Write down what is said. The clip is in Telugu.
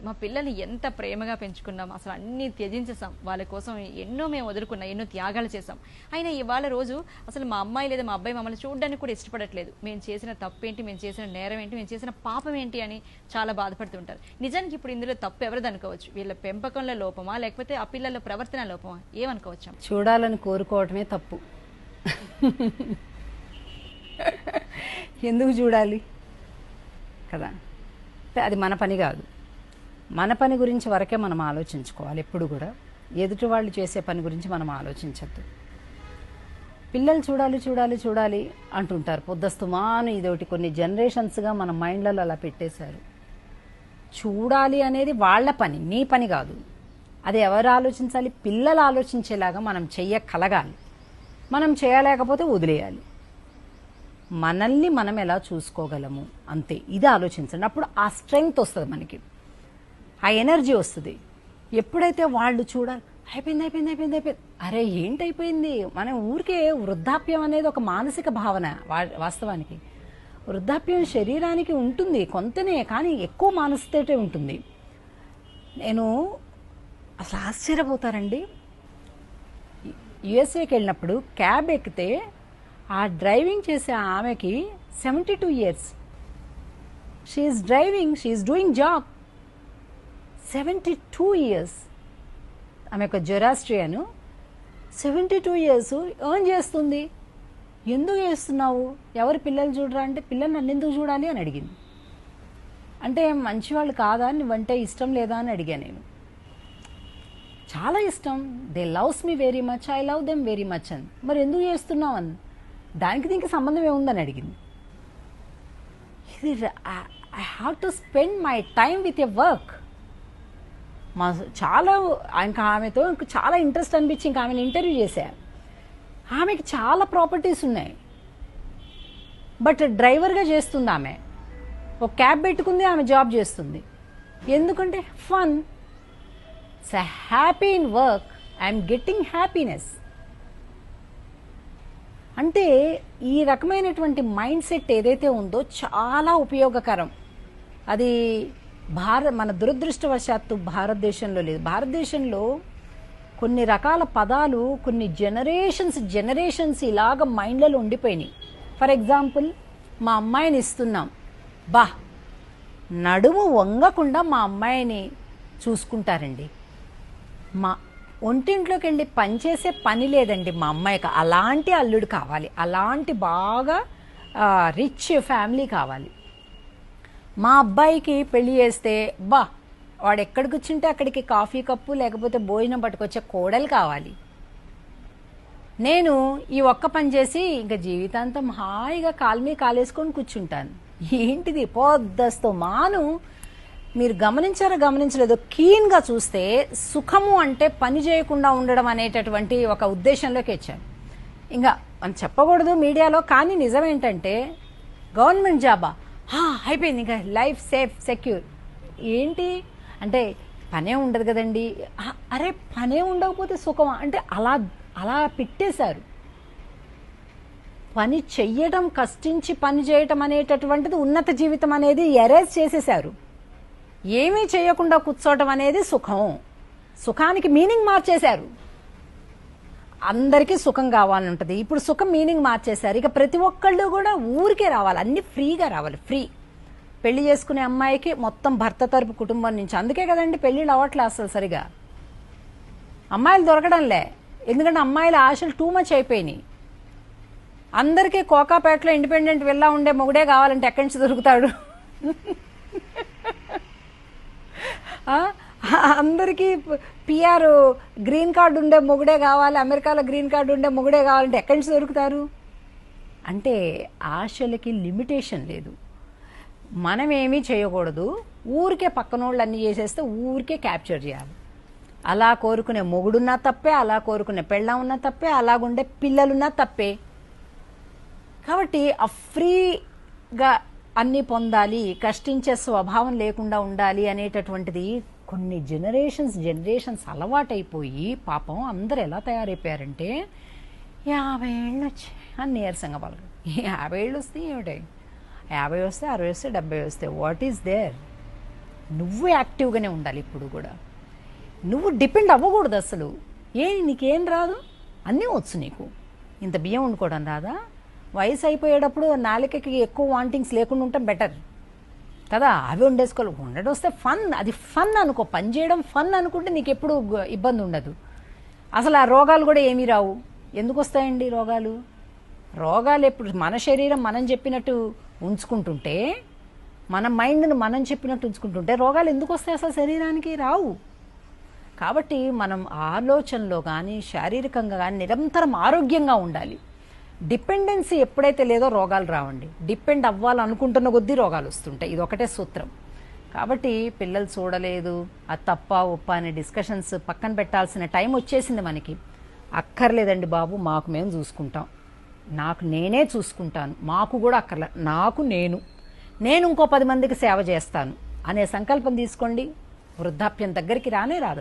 మా పిల్లల్ని ఎంత ప్రేమగా పెంచుకున్నాం, అసలు అన్ని త్యజించేసాం, వాళ్ళ కోసం ఎన్నో మేము వదులుకున్నాం, ఎన్నో త్యాగాలు చేసాం. అయినా ఇవాళ రోజు అసలు మా అమ్మాయి లేదా మా అబ్బాయి మమ్మల్ని చూడడానికి కూడా ఇష్టపడట్లేదు. మేము చేసిన తప్పేంటి, మేము చేసిన నేరం ఏంటి, మేము చేసిన పాపం ఏంటి అని చాలా బాధపడుతుంటారు. నిజానికి ఇప్పుడు ఇందులో తప్పు ఎవరిది అనుకోవచ్చు? వీళ్ళ పెంపకంలో లోపమా, లేకపోతే ఆ పిల్లల ప్రవర్తన లోపమా, ఏమనుకోవచ్చు? చూడాలని కోరుకోవటమే తప్పు. ఎందుకు చూడాలి కదా? అది మన పని కాదు. మన పని గురించి వరకే మనం ఆలోచించుకోవాలి. ఎప్పుడు కూడా ఎదుటి వాళ్ళు చేసే పని గురించి మనం ఆలోచించద్దు. పిల్లలు చూడాలి చూడాలి చూడాలి అంటుంటారు పొద్దుస్తమాను. ఇదొకటి కొన్ని జనరేషన్స్గా మన మైండ్లలో అలా పెట్టేశారు. చూడాలి అనేది వాళ్ళ పని, నీ పని కాదు. అది ఎవరు ఆలోచించాలి? పిల్లలు ఆలోచించేలాగా మనం చెయ్యగలగాలి. మనం చేయలేకపోతే వదిలేయాలి. మనల్ని మనం ఎలా చూసుకోగలము అంతే. ఇది ఆలోచించండి. అప్పుడు ఆ స్ట్రెంగ్త్ వస్తుంది, మనకి ఆ ఎనర్జీ వస్తుంది. ఎప్పుడైతే వాళ్ళు చూడాలి అయిపోయింది అయిపోయింది అయిపోయింది అయిపోయింది, అరే ఏంటైపోయింది? మనం ఊరికే వృద్ధాప్యం అనేది ఒక మానసిక భావన. వాస్తవానికి వృద్ధాప్యం శరీరానికి ఉంటుంది కొంతనే, కానీ ఎక్కువ మానసికతే ఉంటుంది. నేను అసలు ఆశ్చర్యపోతారండి. యుఎస్ఏకి వెళ్ళినప్పుడు క్యాబ్ ఎక్కితే ఆ డ్రైవింగ్ చేసే ఆమెకి 72 years. She's driving, she's doing job. 72 years. ఆమె ఒక జొరాస్ట్రియను. 72 years ఎర్న్ చేస్తుంది. ఎందుకు చేస్తున్నావు? ఎవరు పిల్లలు చూడరా అంటే, పిల్లలు నన్ను ఎందుకు చూడాలి అని అడిగింది. అంటే మంచివాళ్ళు కాదా, నువ్వంటే ఇష్టం లేదా అని అడిగా నేను. చాలా ఇష్టం, they loves me very much, I love them very much అని. మరి ఎందుకు చేస్తున్నావు అని, దానికి దీనికి సంబంధం ఏముందని అడిగింది. ఇది I have to spend my time with a work. మా చాలా ఇంకా ఆమెతో చాలా ఇంట్రెస్ట్ అనిపించి ఇంకా ఆమెను ఇంటర్వ్యూ చేశా. ఆమెకి చాలా ప్రాపర్టీస్ ఉన్నాయి, బట్ డ్రైవర్గా చేస్తుంది ఆమె. ఒక క్యాబ్ పెట్టుకుంది, ఆమె జాబ్ చేస్తుంది. ఎందుకంటే fun. So happy in work, I'm getting happiness. అంటే ఈ రకమైనటువంటి మైండ్ సెట్ ఏదైతే ఉందో చాలా ఉపయోగకరం. అది మన దురదృష్టవశాత్తు భారతదేశంలో లేదు. భారతదేశంలో కొన్ని రకాల పదాలు కొన్ని జనరేషన్స్ ఇలాగ మైండ్లలో ఉండిపోయినాయి. ఫర్ ఎగ్జాంపుల్, మా అమ్మాయిని ఇస్తున్నాం, నడుము వంగకుండా మా అమ్మాయిని చూసుకుంటారండి. మా ఒంటింట్లోకి వెళ్ళి పనిచేసే పని లేదండి మా అమ్మాయికి. అలాంటి అల్లుడు కావాలి, అలాంటి బాగా రిచ్ ఫ్యామిలీ కావాలి. మా అబ్బాయికి పెళ్లి చేస్తే వాడు ఎక్కడికి వచ్చింటే అక్కడికి కాఫీ కప్పు లేకపోతే భోజనం పట్టుకొచ్చే కోడలు కావాలి. నేను ఈ ఒక్క పని చేసి ఇంకా జీవితాంతం హాయిగా కాలు కాలేసుకొని కూర్చుంటాను. ఏంటిది పొద్దస్తు మాను. మీరు గమనించలేదో, కీన్గా చూస్తే సుఖము అంటే పని చేయకుండా ఉండడం అనేటటువంటి ఒక ఉద్దేశంలోకి వచ్చాను. ఇంకా మనం చెప్పకూడదు మీడియాలో, కానీ నిజమేంటంటే గవర్నమెంట్ జాబా అయిపోయింది, ఇంకా లైఫ్ సేఫ్ సెక్యూర్. ఏంటి అంటే పనే ఉండదు కదండి. అరే పనే ఉండకపోతే సుఖమా అంటే అలా పెట్టేశారు. పని చెయ్యడం, కష్టించి పని చేయటం అనేటటువంటిది ఉన్నత జీవితం అనేది ఎరేజ్ చేసేశారు. ఏమీ చేయకుండా కూర్చోవటం అనేది సుఖం. సుఖానికి మీనింగ్ మార్చేశారు. అందరికీ సుఖం కావాలని ఉంటుంది. ఇప్పుడు సుఖం మీనింగ్ మార్చేశారు. ఇక ప్రతి ఒక్కళ్ళు కూడా ఊరికే రావాలి, అన్ని ఫ్రీగా రావాలి. ఫ్రీ పెళ్లి చేసుకునే అమ్మాయికి మొత్తం భర్త తరపు కుటుంబం నుంచి. అందుకే కదండి పెళ్లిళ్ళు అవ్వట్లే అసలు సరిగా. అమ్మాయిలు దొరకడంలే, ఎందుకంటే అమ్మాయిల ఆశలు టూ మచ్ అయిపోయినాయి. అందరికీ కోకాపేటలో ఇండిపెండెంట్ విల్లా ఉండే మొగుడే కావాలంటే ఎక్కడి నుంచి దొరుకుతాడు? అందరికీ పిఆర్ గ్రీన్ కార్డు ఉండే మొగుడే కావాలి, అమెరికాలో గ్రీన్ కార్డు ఉండే మొగుడే కావాలంటే ఎక్కడి నుంచి దొరుకుతారు? అంటే ఆశలకి లిమిటేషన్ లేదు. మనం ఏమీ చేయకూడదు, ఊరికే పక్కనోళ్ళు అన్నీ చేసేస్తే ఊరికే క్యాప్చర్ చేయాలి. అలా కోరుకునే మొగుడున్నా తప్పే, అలా కోరుకునే పెళ్ళాం ఉన్నా తప్పే, అలాగుండే పిల్లలున్నా తప్పే. కాబట్టి ఆ ఫ్రీగా అన్నీ పొందాలి, కష్టించే స్వభావం లేకుండా ఉండాలి అనేటటువంటిది కొన్ని జనరేషన్స్ అలవాటైపోయి పాపం అందరు ఎలా తయారైపోయారంటే 50 ఏళ్ళు వచ్చాయి అని నీరసంగా పలకరు. 50 ఏళ్ళు వస్తే ఏమిటాయి? 50 వస్తే 60 వస్తే 70 వస్తే వాట్ ఈస్ దేర్? నువ్వు యాక్టివ్గానే ఉండాలి ఇప్పుడు కూడా. నువ్వు డిపెండ్ అవ్వకూడదు అసలు. నీకేం రాదు, అన్నీ వచ్చు నీకు. ఇంత బియ్యం వండుకోవడం రాదా? వయసు అయిపోయేటప్పుడు నాలుకకి ఎక్కువ వాంటింగ్స్ లేకుండా ఉండటం బెటర్ కదా. అవి వండేసుకోవాలి. వండడం వస్తే ఫన్, అది ఫన్ అనుకో. పని చేయడం ఫన్ అనుకుంటే నీకు ఎప్పుడు ఇబ్బంది ఉండదు. అసలు ఆ రోగాలు కూడా ఏమీ రావు. ఎందుకు వస్తాయండి రోగాలు? రోగాలు ఎప్పుడు మన శరీరం మనం చెప్పినట్టు ఉంచుకుంటుంటే, మన మైండ్ను మనం చెప్పినట్టు ఉంచుకుంటుంటే రోగాలు ఎందుకు వస్తాయి? అసలు శరీరానికి రావు. కాబట్టి మనం ఆలోచనలో కానీ శారీరకంగా కానీ నిరంతరం ఆరోగ్యంగా ఉండాలి. డిపెండెన్సీ ఎప్పుడైతే లేదో రోగాలు రావండి. డిపెండ్ అవ్వాలనుకుంటున్న కొద్దీ రోగాలు వస్తుంటాయి. ఇది ఒకటే సూత్రం. కాబట్టి పిల్లలు చూడలేదు, అది తప్ప ఒప్ప అనే డిస్కషన్స్ పక్కన పెట్టాల్సిన టైం వచ్చేసింది మనకి. అక్కర్లేదండి బాబు, మాకు మేము చూసుకుంటాం, నాకు నేనే చూసుకుంటాను, మాకు కూడా అక్కర్లే, నాకు నేను ఇంకో 10 మందికి సేవ చేస్తాను అనే సంకల్పం తీసుకోండి. వృద్ధాప్యం దగ్గరికి రానే రాదు.